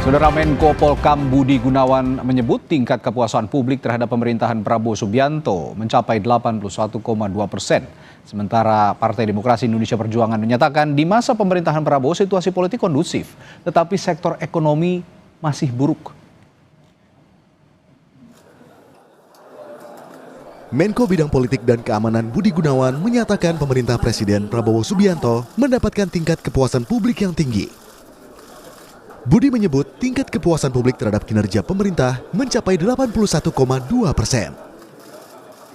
Saudara Menko Polhukam Budi Gunawan menyebut tingkat kepuasan publik terhadap pemerintahan Prabowo Subianto mencapai 81,2%. Sementara Partai Demokrasi Indonesia Perjuangan menyatakan di masa pemerintahan Prabowo situasi politik kondusif, tetapi sektor ekonomi masih buruk. Menko Bidang Politik dan Keamanan Budi Gunawan menyatakan pemerintah Presiden Prabowo Subianto mendapatkan tingkat kepuasan publik yang tinggi. Budi menyebut tingkat kepuasan publik terhadap kinerja pemerintah mencapai 81,2%.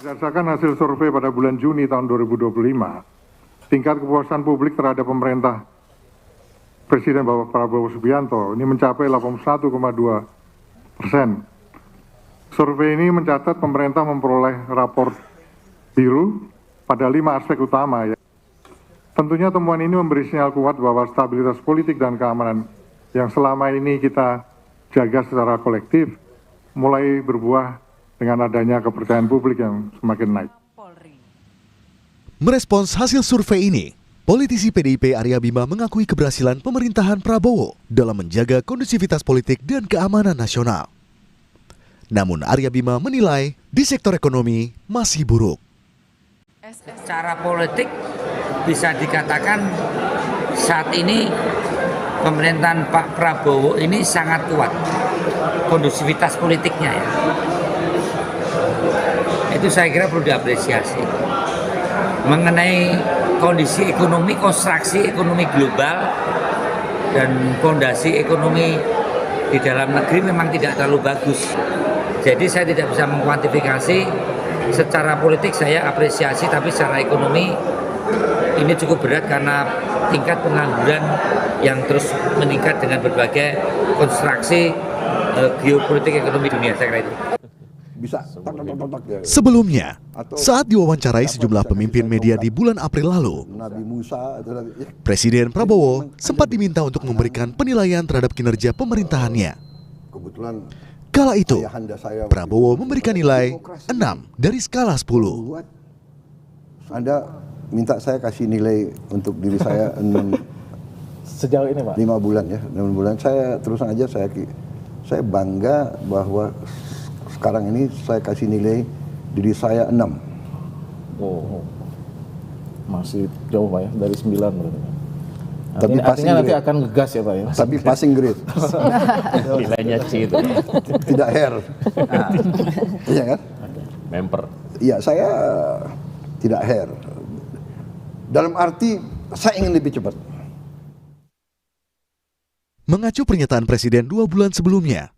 Berdasarkan hasil survei pada bulan Juni tahun 2025, tingkat kepuasan publik terhadap pemerintah Presiden Bapak Prabowo Subianto ini mencapai 81,2%. Survei ini mencatat pemerintah memperoleh rapor biru pada 5 aspek utama. Tentunya temuan ini memberi sinyal kuat bahwa stabilitas politik dan keamanan yang selama ini kita jaga secara kolektif mulai berbuah dengan adanya kepercayaan publik yang semakin naik. Merespons hasil survei ini, politisi PDIP Arya Bima mengakui keberhasilan pemerintahan Prabowo dalam menjaga kondusivitas politik dan keamanan nasional. Namun Arya Bima menilai di sektor ekonomi masih buruk. Secara politik bisa dikatakan saat ini pemerintahan Pak Prabowo ini sangat kuat kondusivitas politiknya ya. Itu saya kira perlu diapresiasi. Mengenai kondisi ekonomi, konstruksi ekonomi global dan fondasi ekonomi di dalam negeri memang tidak terlalu bagus. Jadi saya tidak bisa mengkuantifikasi secara politik saya apresiasi, tapi secara ekonomi ini cukup berat karena tingkat pengangguran yang terus meningkat dengan berbagai konstruksi geopolitik ekonomi dunia, saya kira itu. Sebelumnya, saat diwawancarai sejumlah pemimpin media di bulan April lalu, Presiden Prabowo sempat diminta untuk memberikan penilaian terhadap kinerja pemerintahannya. Kala itu, Prabowo memberikan nilai 6 dari skala 10. Anda minta saya kasih nilai untuk diri saya 6 sejauh ini, Pak? 5 bulan ya, 5 bulan. Saya terus aja saya bangga bahwa sekarang ini saya kasih nilai diri saya 6. Oh, masih jauh Pak ya, dari 9 berarti. Tapi artinya nanti akan ngegas ya Pak ya? Tapi passing grade. Nilainya C itu. Tidak hair. Iya kan? Member. Iya, saya tidak hair. Dalam arti saya ingin lebih cepat. Mengacu pernyataan Presiden 2 bulan sebelumnya,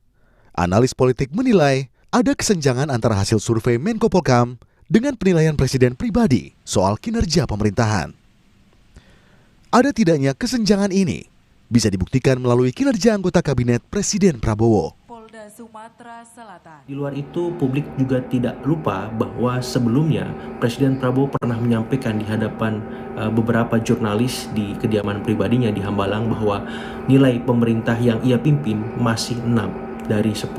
analis politik menilai ada kesenjangan antara hasil survei Menko Polhukam dengan penilaian Presiden pribadi soal kinerja pemerintahan. Ada tidaknya kesenjangan ini bisa dibuktikan melalui kinerja anggota Kabinet Presiden Prabowo. Sumatera Selatan. Di luar itu, publik juga tidak lupa bahwa sebelumnya Presiden Prabowo pernah menyampaikan di hadapan beberapa jurnalis di kediaman pribadinya di Hambalang bahwa nilai pemerintah yang ia pimpin masih 6 dari 10.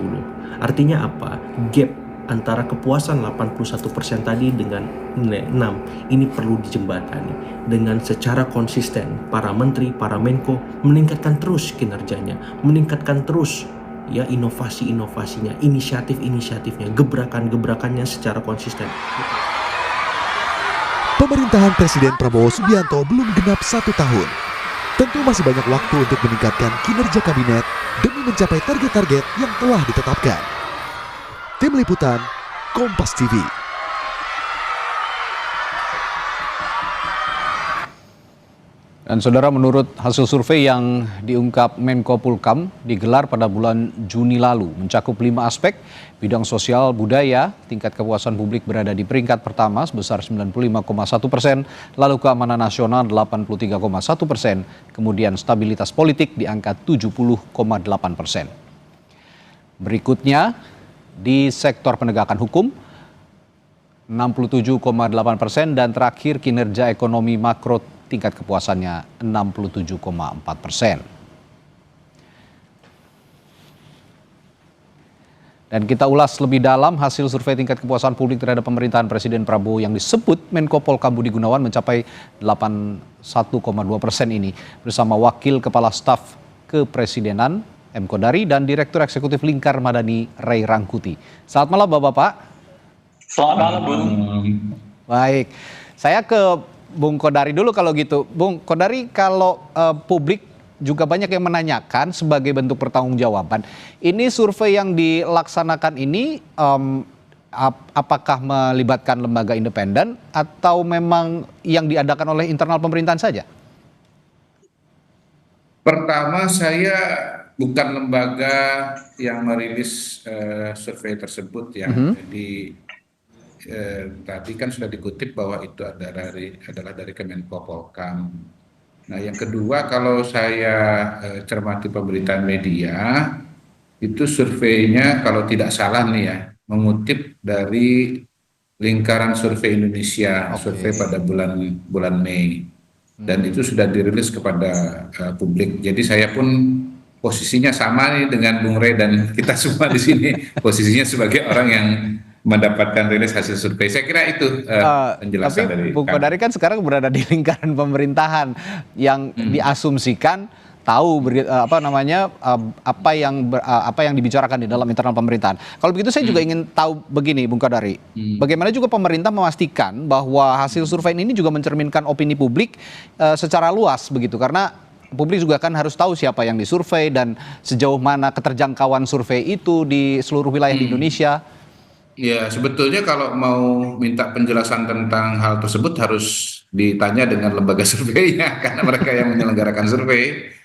Artinya apa? Gap antara kepuasan 81% tadi dengan nilai 6 ini perlu dijembatani dengan secara konsisten. Para menteri, para menko meningkatkan terus kinerjanya, meningkatkan terus ya inovasi-inovasinya, inisiatif-inisiatifnya, gebrakan-gebrakannya secara konsisten. Pemerintahan Presiden Prabowo Subianto belum genap 1 tahun. Tentu masih banyak waktu untuk meningkatkan kinerja kabinet demi mencapai target-target yang telah ditetapkan. Tim Liputan, Kompas TV. Dan saudara, menurut hasil survei yang diungkap Menko Polhukam digelar pada bulan Juni lalu, mencakup 5 aspek, bidang sosial budaya, tingkat kepuasan publik berada di peringkat pertama sebesar 95,1%, lalu keamanan nasional 83,1%, kemudian stabilitas politik di angka 70,8%. Berikutnya, di sektor penegakan hukum, 67,8%, dan terakhir kinerja ekonomi makro tingkat kepuasannya 67,4%. Dan kita ulas lebih dalam hasil survei tingkat kepuasan publik terhadap pemerintahan Presiden Prabowo yang disebut Menko Polhukam Budi Gunawan mencapai 81,2% ini bersama Wakil Kepala Staf Kepresidenan M. Kodari, dan Direktur Eksekutif Lingkar Madani, Ray Rangkuti. Selamat malam Bapak-Bapak. Selamat malam, Bung. Baik, saya ke Bung Kodari dulu kalau gitu. Bung Kodari, kalau publik juga banyak yang menanyakan sebagai bentuk pertanggungjawaban, ini survei yang dilaksanakan ini apakah melibatkan lembaga independen atau memang yang diadakan oleh internal pemerintahan saja? Pertama, saya bukan lembaga yang merilis survei tersebut ya. Jadi tadi kan sudah dikutip bahwa itu adalah dari Kemenko Polhukam. Nah, yang kedua, kalau saya cermati pemberitaan media, itu surveinya kalau tidak salah nih ya, mengutip dari Lingkaran Survei Indonesia, survei pada bulan Mei. Dan itu sudah dirilis kepada publik. Jadi saya pun posisinya sama nih dengan Bung Rey dan kita semua di sini, posisinya sebagai orang yang mendapatkan rilis hasil survei. Saya kira itu penjelasan dari Bung Kodari kan sekarang berada di lingkaran pemerintahan yang diasumsikan tahu apa yang dibicarakan di dalam internal pemerintahan. Kalau begitu saya juga ingin tahu begini, Bung Kodari, bagaimana juga pemerintah memastikan bahwa hasil survei ini juga mencerminkan opini publik secara luas begitu, karena publik juga kan harus tahu siapa yang disurvei dan sejauh mana keterjangkauan survei itu di seluruh wilayah di Indonesia. Ya, sebetulnya kalau mau minta penjelasan tentang hal tersebut harus ditanya dengan lembaga surveinya, karena mereka yang menyelenggarakan survei.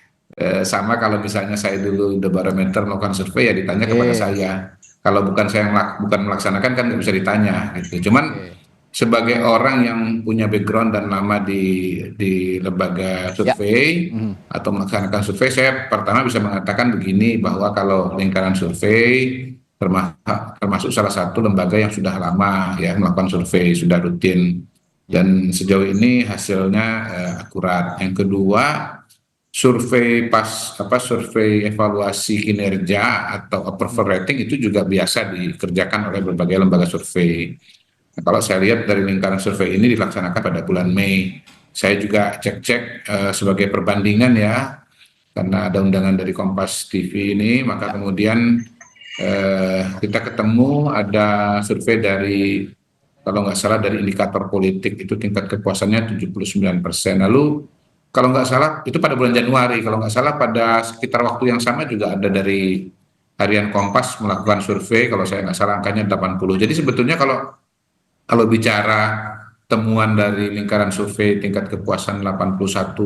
Sama kalau misalnya saya dulu The Barometer melakukan survei, ya ditanya kepada saya. Kalau bukan saya bukan melaksanakan kan nggak bisa ditanya gitu. Cuman sebagai orang yang punya background dan lama di lembaga survei atau melaksanakan survei, saya pertama bisa mengatakan begini, bahwa kalau lingkaran survei termasuk salah satu lembaga yang sudah lama ya melakukan survei, sudah rutin, dan sejauh ini hasilnya akurat. Yang kedua, survei survei evaluasi kinerja atau approval rating itu juga biasa dikerjakan oleh berbagai lembaga survei. Nah, kalau saya lihat dari lingkaran survei ini dilaksanakan pada bulan Mei. Saya juga cek sebagai perbandingan ya, karena ada undangan dari Kompas TV ini, maka kemudian kita ketemu ada survei dari, kalau nggak salah dari indikator politik, itu tingkat kepuasannya 79%. Lalu kalau nggak salah itu pada bulan Januari, kalau nggak salah pada sekitar waktu yang sama juga ada dari Harian Kompas melakukan survei, kalau saya nggak salah angkanya 80. Jadi sebetulnya kalau bicara temuan dari lingkaran survei tingkat kepuasan 81,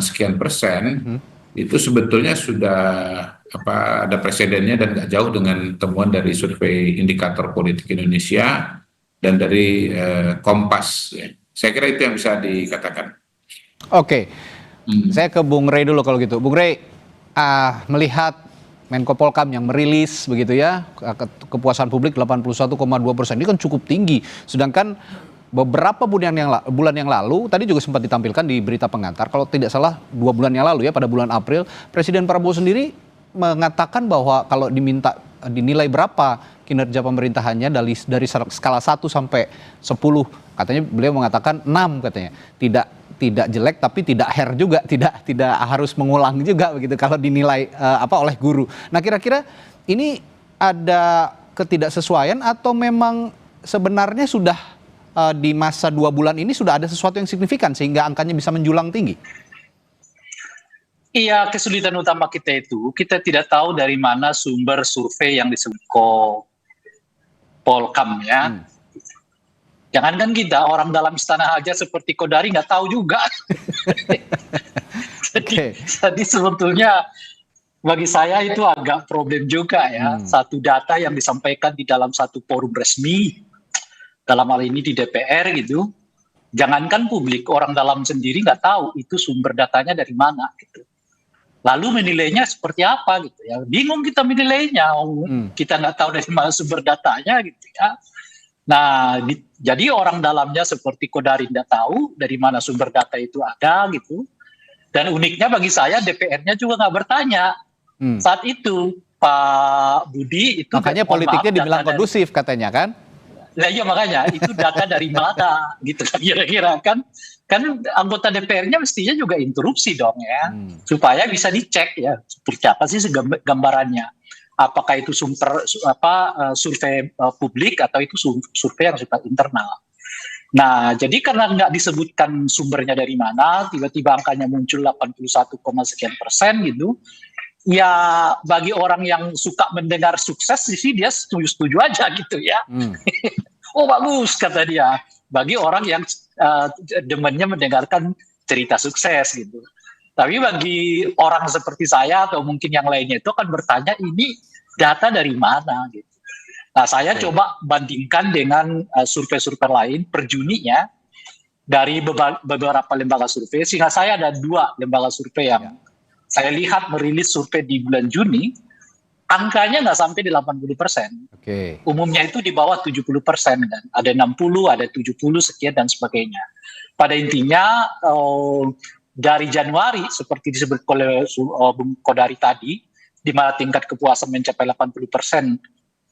sekian persen, itu sebetulnya sudah ada presidennya dan nggak jauh dengan temuan dari survei indikator politik Indonesia dan dari Kompas. Ya. Saya kira itu yang bisa dikatakan. Oke, saya ke Bung Rey dulu kalau gitu. Bung Rey, melihat Menko Polhukam yang merilis begitu ya, kepuasan publik 81,2%, ini kan cukup tinggi. Sedangkan beberapa bulan yang lalu, tadi juga sempat ditampilkan di berita pengantar, kalau tidak salah 2 bulan yang lalu ya, pada bulan April, Presiden Prabowo sendiri mengatakan bahwa kalau diminta dinilai berapa kinerja pemerintahannya dari skala 1 sampai 10, katanya beliau mengatakan 6 katanya. Tidak jelek tapi tidak juga, tidak harus mengulang juga begitu kalau dinilai oleh guru. Nah, kira-kira ini ada ketidaksesuaian atau memang sebenarnya sudah di masa 2 bulan ini sudah ada sesuatu yang signifikan sehingga angkanya bisa menjulang tinggi? Iya, kesulitan utama kita itu, kita tidak tahu dari mana sumber survei yang disebut Polhukam ya. Jangankan kita, orang dalam istana aja seperti Kodari nggak tahu juga. Jadi sebetulnya bagi saya itu agak problem juga ya. Satu data yang disampaikan di dalam satu forum resmi, dalam hal ini di DPR gitu. Jangankan publik, orang dalam sendiri nggak tahu itu sumber datanya dari mana gitu. Lalu menilainya seperti apa gitu ya. Bingung kita menilainya, kita nggak tahu dari mana sumber datanya gitu ya. Nah, jadi orang dalamnya seperti Kodari tidak tahu dari mana sumber data itu ada gitu. Dan uniknya bagi saya DPR-nya juga nggak bertanya. Saat itu Pak Budi itu makanya politiknya dibilang kondusif katanya kan? Nah iya makanya itu data dari mana gitu kan kira-kira kan. kan anggota DPR-nya mestinya juga interupsi dong ya, supaya bisa dicek ya seperti apa sih gambarannya. Apakah itu survei publik atau itu survei yang sifat internal. Nah, jadi karena nggak disebutkan sumbernya dari mana, tiba-tiba angkanya muncul 81, sekian % gitu. Ya bagi orang yang suka mendengar sukses sih dia setuju-setuju aja gitu ya. Oh bagus kata dia. Bagi orang yang demennya mendengarkan cerita sukses gitu. Tapi bagi orang seperti saya atau mungkin yang lainnya itu akan bertanya ini data dari mana gitu. Nah saya coba bandingkan dengan survei-survei lain per Juninya dari beberapa lembaga survei, sehingga saya ada 2 lembaga survei yang saya lihat merilis survei di bulan Juni, angkanya nggak sampai di 80%. Umumnya itu di bawah 70%, dan ada 60, ada 70 sekian dan sebagainya. Pada intinya dari Januari seperti disebut oleh Bung Kodari tadi, di mana tingkat kepuasan mencapai 80%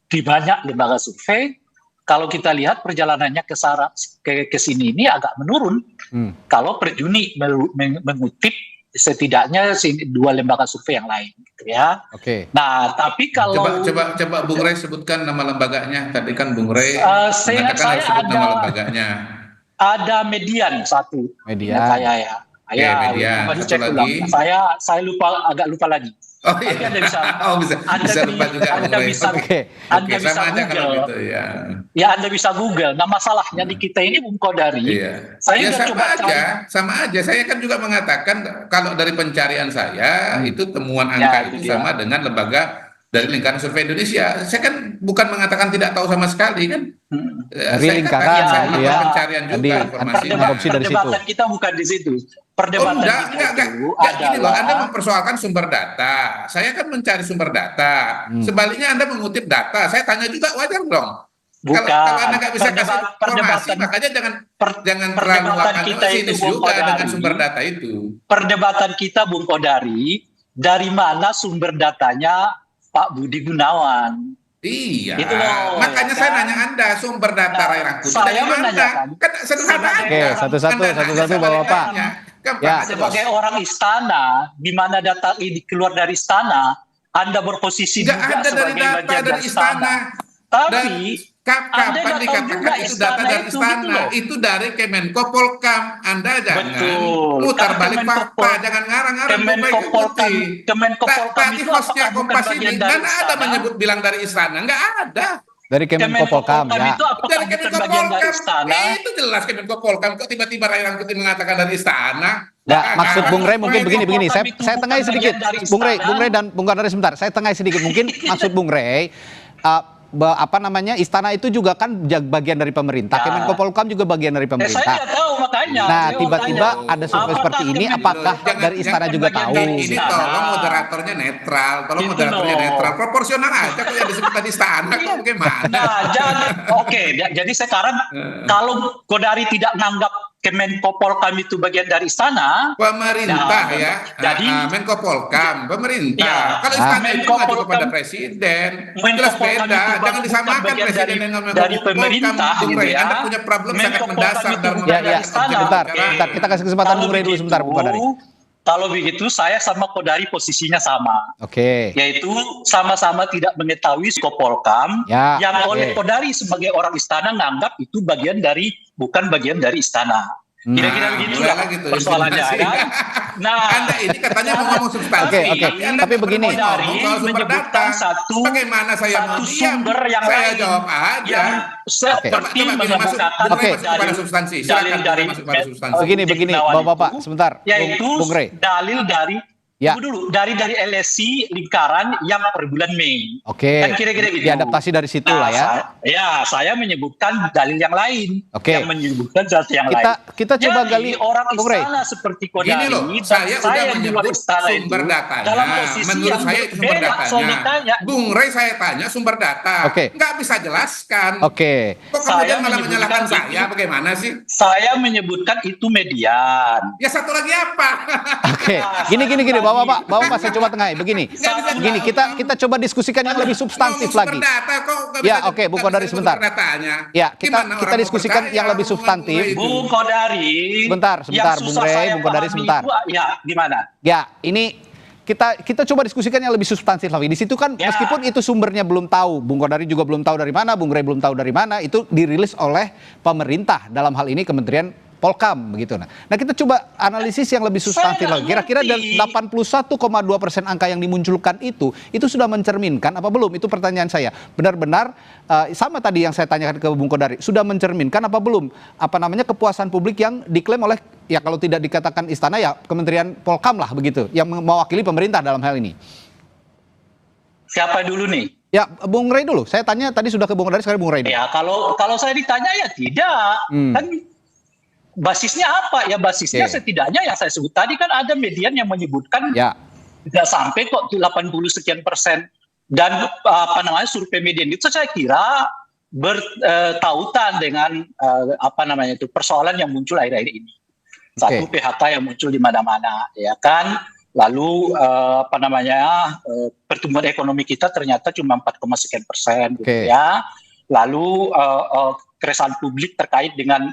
di banyak lembaga survei. Kalau kita lihat perjalanannya ke sini ini agak menurun. Kalau per Juni mengutip setidaknya 2 lembaga survei yang lain, gitu ya. Nah, tapi kalau coba Bung Rey sebutkan nama lembaganya. Tadi kan Bung Rey seingat saya sebut nama lembaganya. Ada Median satu. Median. Saya ya. Median. Satu lagi. Saya agak lupa lagi. Oh iya. Tapi Anda bisa. bisa lupa juga. Anda bisa Google. Gitu, ya. Ya Anda bisa Google. Nah masalahnya di kita ini Bung Kodari. Saya sama aja. Saya kan juga mengatakan kalau dari pencarian saya itu temuan angka itu sama dengan lembaga dari lingkaran survei Indonesia. Saya kan bukan mengatakan tidak tahu sama sekali kan. Dari lingkaran pencarian juga informasinya. Perdebatan kita bukan di situ. Perdebatan gini loh, Anda mempersoalkan sumber data. Saya kan mencari sumber data. Sebaliknya Anda mengutip data. Saya tanya juga, wajar dong. Kalau Anda nggak bisa kasih informasi, makanya jangan terlalu sinis juga dengan sumber data itu. Perdebatan kita, Bung Kodari, dari mana sumber datanya Pak Budi Gunawan? Iya, makanya saya nanya Anda sumber data Ray Rangkuti dari mana? Kan sederhana aja. Satu-satu Bapak. Sebagai orang istana, di mana data ini keluar dari istana, Anda berposisi juga sebagai bagian dari istana. Tapi kapan dikatakan itu data dari istana? Itu dari Kemenko Polkam. Anda jangan putar balik fakta, jangan ngarang-ngarang. Kemenko Polkam itu hostnya Kompas ini, mana ada menyebut bilang dari istana? Nggak ada. Dari Kemenko Polkam ya. Dari Kemenko Polkam. Itu jelas Kemenko Polkam. Kok tiba-tiba Ray Rangkuti mengatakan dari istana? Ya, maksud Bung Rey mungkin begini. Saya tengahnya sedikit. Bung Rey dan Bung Kodari sebentar. Saya tengahnya sedikit. Mungkin maksud Bung Rey istana itu juga kan bagian dari pemerintah. Kemenko Polkam juga bagian dari pemerintah. Saya tidak tahu makanya. Nah, tiba-tiba ada survei seperti ini, apakah dari istana juga tahu? Ini tolong moderatornya netral, proporsional aja kok yang disebut tadi istana kok bagaimana? Jadi sekarang kalau Kodari tidak menganggap Kemenko Polkam itu bagian dari istana, pemerintah jadi Menko Polkam pemerintah. Kalau istana itu maju kepada presiden, jelas beda. Jangan disamakan presiden dengan Menko Polkam. Bung Rey, Anda punya problem sangat mendasar dalam sebentar. Kita kasih kesempatan Bung Rey dulu sebentar, Bung Kodari. Kalau begitu saya sama Kodari posisinya sama. Yaitu sama-sama tidak mengetahui skop Polkam yang oleh Kodari sebagai orang istana nganggap itu bukan bagian dari istana. Kira-kira begitulah persoalannya. Nah, Anda ini katanya mau ngomong substansi. Tapi begini. Menyebutkan satu sumber yang saya lain. jawab aja. Yang seperti mengemukakan dalil dari begini, Bapak-bapak, sebentar. Yaitu Bung Rey. dalil dari dari LSI lingkaran yang per bulan Mei. Kan kira-kira gitu. Diadaptasi dari situ lah ya. Saya menyebutkan dalil yang lain. Yang menyebutkan data yang lain. Kita coba gali orang Bung Rey. istana seperti Kodari. Gini loh, saya udah menyebut sumber datanya. Menurut saya itu sumber datanya. Bung Rey saya tanya sumber data. Nggak bisa jelaskan. Kok kemudian malah menyalahkan saya? Bagaimana sih? Saya menyebutkan itu median. Ya satu lagi apa? Gini Bapak saya coba tengahin. Begini, kita coba diskusikan yang lebih substantif lagi. Ya, oke, Bung Kodari sebentar. Ya, kita diskusikan yang lebih substantif. Bung Kodari. Sebentar, Bung Rey, Bung Kodari sebentar. Ya, gimana? Ya, ini kita coba diskusikan yang lebih substantif lagi. Di situ kan meskipun itu sumbernya belum tahu, Bung Kodari juga belum tahu dari mana, Bung Rey belum tahu dari mana, itu dirilis oleh pemerintah, dalam hal ini Kementerian Polkam begitu. Nah, kita coba analisis yang lebih substantif lagi. Kira-kira 81,2% angka yang dimunculkan itu sudah mencerminkan apa belum? Itu pertanyaan saya. Benar-benar sama tadi yang saya tanyakan ke Bung Kodari, sudah mencerminkan apa belum? Kepuasan publik yang diklaim oleh, ya kalau tidak dikatakan istana, ya Kementerian Polkam lah begitu, yang mewakili pemerintah dalam hal ini. Siapa dulu nih? Ya, Bung Rey dulu. Saya tanya tadi sudah ke Bung Kodari, sekarang Bung Rey dulu. Ya, kalau saya ditanya ya tidak. Kan basisnya apa? Ya basisnya setidaknya yang saya sebut tadi kan ada median yang menyebutkan tidak sampai kok 80 sekian persen. Dan survei median itu saya kira bertautan dengan persoalan yang muncul akhir-akhir ini. Satu, PHK yang muncul di mana-mana, ya kan? Lalu pertumbuhan ekonomi kita ternyata cuma 4, sekian persen, gitu ya. Lalu keresahan publik terkait dengan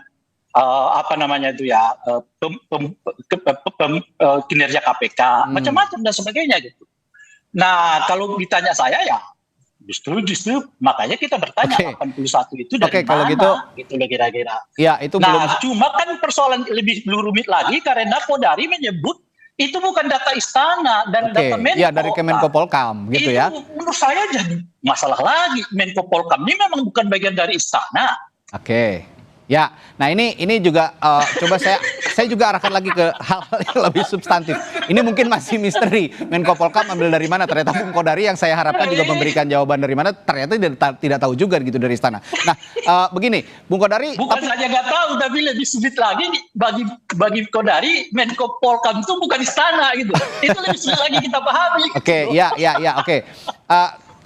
kinerja KPK, macam-macam dan sebagainya gitu. Nah, kalau ditanya saya ya justru makanya kita bertanya 81 itu dari mana, kalau gitu loh kira-kira. Ya, itu cuma kan persoalan lebih rumit lagi karena Kodari menyebut itu bukan data istana dan data Menko. Iya, dari Kemenko Polkam gitu ya. Itu menurut saya jadi masalah lagi. Menko Polkam ini memang bukan bagian dari istana. Ya, nah ini juga coba saya juga arahkan lagi ke hal-hal yang lebih substantif. Ini mungkin masih misteri. Menko Polkam ambil dari mana? Ternyata Bung Kodari yang saya harapkan juga memberikan jawaban dari mana. Ternyata tidak tahu juga gitu dari istana. Nah, begini, Bung Kodari. Bukan saja nggak tahu, tapi lebih sulit lagi bagi Kodari, Menko Polkam itu bukan istana gitu. Itu lebih sulit lagi kita pahami. Oke.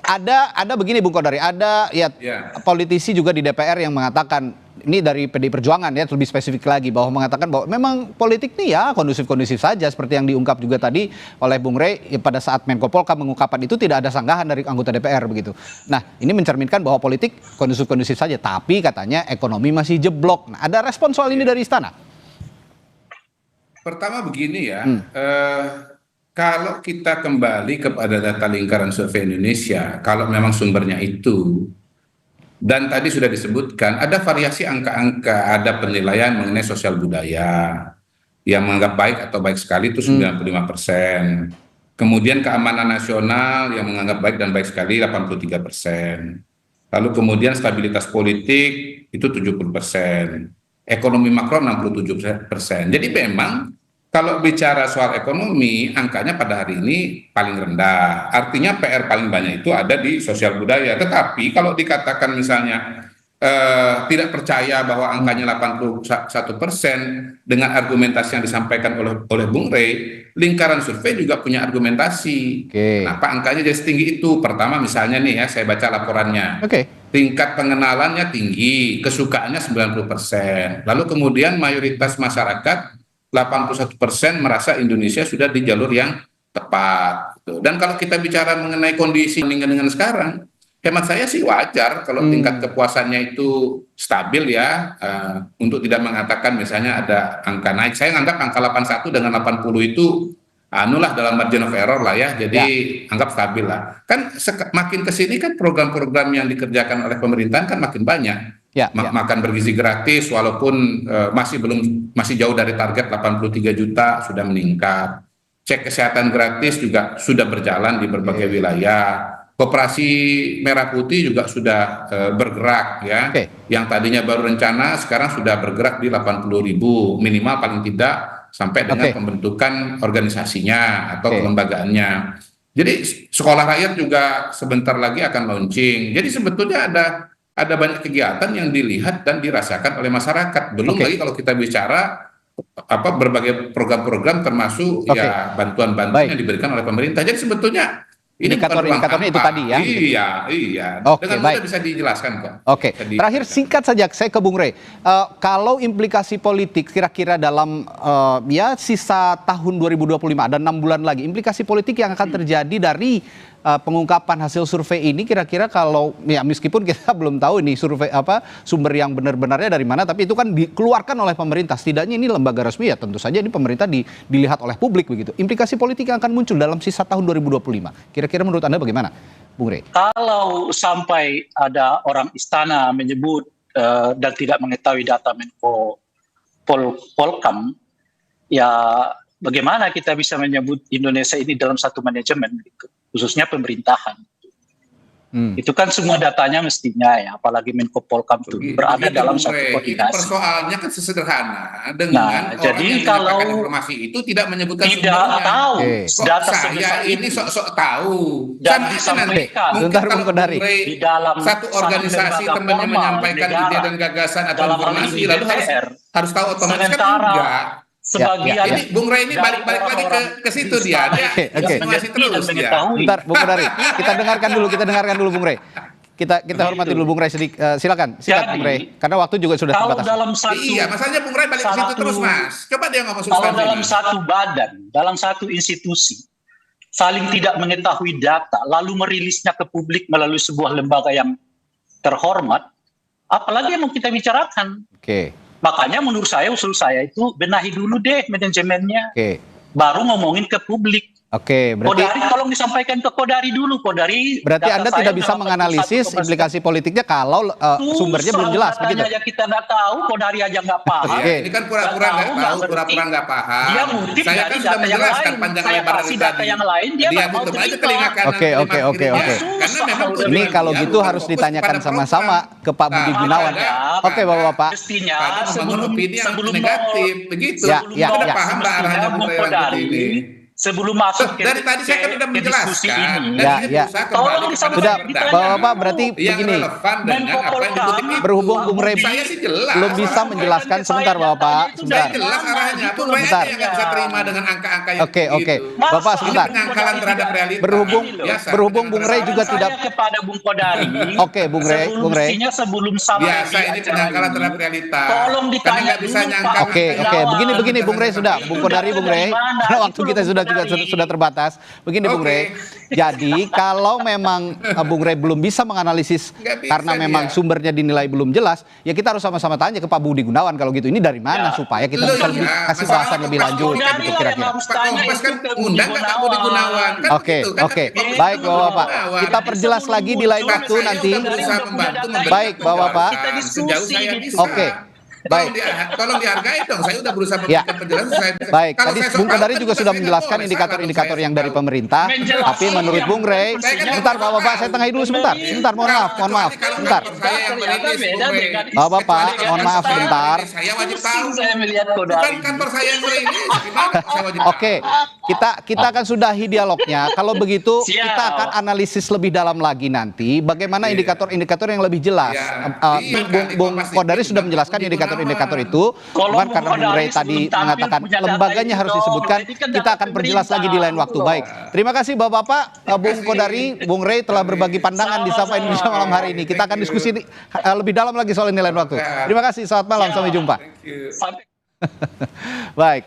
Ada begini Bung Kodari, ada politisi juga di DPR yang mengatakan, ini dari PDI Perjuangan ya, lebih spesifik lagi, bahwa mengatakan bahwa memang politik nih ya kondusif-kondusif saja, seperti yang diungkap juga tadi oleh Bung Rey, pada saat Menko Polkam mengungkapkan itu tidak ada sanggahan dari anggota DPR begitu. Nah, ini mencerminkan bahwa politik kondusif-kondusif saja, tapi katanya ekonomi masih jeblok. Nah, ada respon soal ini dari istana? Pertama begini ya, kalau kita kembali kepada data lingkaran survei Indonesia, kalau memang sumbernya itu, dan tadi sudah disebutkan, ada variasi angka-angka, ada penilaian mengenai sosial budaya, yang menganggap baik atau baik sekali itu 95%. Kemudian keamanan nasional yang menganggap baik dan baik sekali 83%. Lalu kemudian stabilitas politik itu 70%. Ekonomi makro 67%. Jadi memang kalau bicara soal ekonomi, angkanya pada hari ini paling rendah. Artinya PR paling banyak itu ada di sosial budaya. Tetapi kalau dikatakan misalnya tidak percaya bahwa angkanya 81% dengan argumentasi yang disampaikan oleh Bung Rey, lingkaran survei juga punya argumentasi. Kenapa angkanya jadi setinggi itu? Pertama misalnya nih ya, saya baca laporannya. Tingkat pengenalannya tinggi, kesukaannya 90%. Lalu kemudian mayoritas masyarakat 81% merasa Indonesia sudah di jalur yang tepat. Dan kalau kita bicara mengenai kondisi dengan sekarang, hemat saya sih wajar kalau tingkat kepuasannya itu stabil ya. Untuk tidak mengatakan misalnya ada angka naik. Saya anggap angka 81 dengan 80 itu dalam margin of error lah ya. Jadi anggap stabil lah. Kan makin kesini kan program-program yang dikerjakan oleh pemerintahan kan makin banyak. Makan bergizi gratis walaupun masih jauh dari target 83 juta sudah meningkat. Cek kesehatan gratis juga sudah berjalan di berbagai wilayah. Koperasi Merah Putih juga sudah bergerak ya. Yang tadinya baru rencana sekarang sudah bergerak di 80.000 minimal paling tidak sampai dengan pembentukan organisasinya atau kelembagaannya. Jadi sekolah rakyat juga sebentar lagi akan launching. Jadi sebetulnya ada banyak kegiatan yang dilihat dan dirasakan oleh masyarakat. Belum lagi kalau kita bicara berbagai program-program termasuk ya bantuan-bantuan yang diberikan oleh pemerintah. Jadi sebetulnya Indikator-indikatornya itu tadi ya? Iya. Oke, Dengan baik. mudah bisa dijelaskan kok. Oke, terakhir singkat saja saya ke Bung Rey. Kalau implikasi politik kira-kira dalam sisa tahun 2025 ada 6 bulan lagi, implikasi politik yang akan terjadi dari pengungkapan hasil survei ini kira-kira kalau ya meskipun kita belum tahu ini survei sumber yang benar-benarnya dari mana, tapi itu kan dikeluarkan oleh pemerintah. Setidaknya ini lembaga resmi ya, tentu saja ini pemerintah dilihat oleh publik begitu. Implikasi politik yang akan muncul dalam sisa tahun 2025. Kira-kira menurut Anda bagaimana, Bung Rey? Kalau sampai ada orang istana menyebut dan tidak mengetahui data Menko Polkam, ya bagaimana kita bisa menyebut Indonesia ini dalam satu manajemen gitu, khususnya pemerintahan. Itu kan semua datanya mestinya ya, apalagi Menko Polkam itu berada dalam satu koordinasi. Persoalannya kan sesederhana dengan orang jadi yang kalau menyatakan informasi itu tidak menyebutkan tidak sumbernya. tahu data Saya sebesar ini sok-sok tahu dan disampaikan Bentar, Bung Kodari. di dalam satu organisasi lembaga temannya formal menyampaikan negara, ide dan gagasan atau dalam hal informasi ini lalu DPR. harus tahu otomatis kan Sementara enggak. sebagian Ini Bung Rey ini balik lagi ke situ dia masih terus dia. Bentar, Bung Kodari, kita dengarkan dulu Bung Rey. Kita hormati dulu Bung Rey sedikit. Silakan Bung Rey, karena waktu juga sudah terbatas. Iya, masalahnya Bung Rey balik ke situ terus, Mas. Coba dia ngomong substansi. Kalau dalam satu badan, dalam satu institusi saling tidak mengetahui data lalu merilisnya ke publik melalui sebuah lembaga yang terhormat, apalagi yang mau kita bicarakan. Makanya menurut saya, usul saya itu benahi dulu deh manajemennya, baru ngomongin ke publik. Berarti Kodari tolong disampaikan ke Kodari dulu. Kodari, berarti Anda tidak bisa menganalisis implikasi politiknya kalau sumbernya belum jelas begitu. Aja kita nggak tahu, Kodari aja nggak paham. Ini kan pura-pura nggak tahu, pura-pura nggak paham. Dia ngutip Saya dari kan sudah data yang menjelaskan lain. panjang Saya lebar kasih dari data tadi. yang lain, dia nggak mau tutup aja terima. telinga kanan. Oke. Karena memang Ini kalau gitu harus ditanyakan sama-sama ke Pak Budi Gunawan. Oke, Bapak-bapak. Mestinya sebelum opini yang sebelum negatif begitu. Sudah paham Mbak arahnya Bung Rey ini. Sebelum masuk dari tadi saya kan sudah menjelaskan. Tolong sudah, Bapak berarti begini. Berhubung Bung Rey belum bisa menjelaskan, sebentar Bapak, sebentar. Jelas arahnya. Bung Rey yang nggak bisa terima dengan angka-angka yang Oke. Bapak sebentar. Penyangkalan terhadap realita. Berhubung Bung Rey juga tidak. Kepada Bung Kodari. Oke, Bung Rey. Sebelum sama biasa ini penyangkalan terhadap realita. Tolong ditanya nggak bisa nyangka. Oke. Begini Bung Rey sudah. Bung Kodari, Bung Rey. Karena waktu kita sudah terbatas. Begini Bung Rey. Jadi kalau memang Bung Rey belum bisa menganalisis karena memang sumbernya dinilai belum jelas, ya kita harus sama-sama tanya ke Pak Budi Gunawan kalau gitu. Ini dari mana supaya kita bisa kasih bahasan lebih lanjut gitu kira-kira. Oke. Baik Bapak. Kita perjelas lagi di lain waktu nanti. Baik Bapak. Oke. Baik. Tolong dihargai dong. Saya udah berusaha memberikan penjelasan. Baik. Tadi Bung Kodari juga sudah menjelaskan indikator-indikator yang dari pemerintah. Tapi menurut Bung Rey, sebentar Bapak-bapak, saya tengahi dulu sebentar. Mohon maaf. Sebentar. Bapak-bapak, mohon maaf sebentar. Saya wajib tahu. Saya melihat Kodari. Bukan kantor saya yang merilis. Oke. Kita akan sudahi dialognya. Kalau begitu kita akan analisis lebih dalam lagi nanti. Bagaimana indikator-indikator yang lebih jelas. Bung Kodari sudah menjelaskan indikator itu, cuman karena Bung Rey tadi mengatakan lembaganya harus disebutkan, kita akan perjelas lagi di lain waktu. Baik, terima kasih Bapak-bapak, Bung Kodari, Bung Rey telah berbagi pandangan di Sapa Indonesia malam hari ini. Kita akan diskusi lebih dalam lagi soal ini lain waktu. Terima kasih, selamat malam, sampai jumpa. Baik.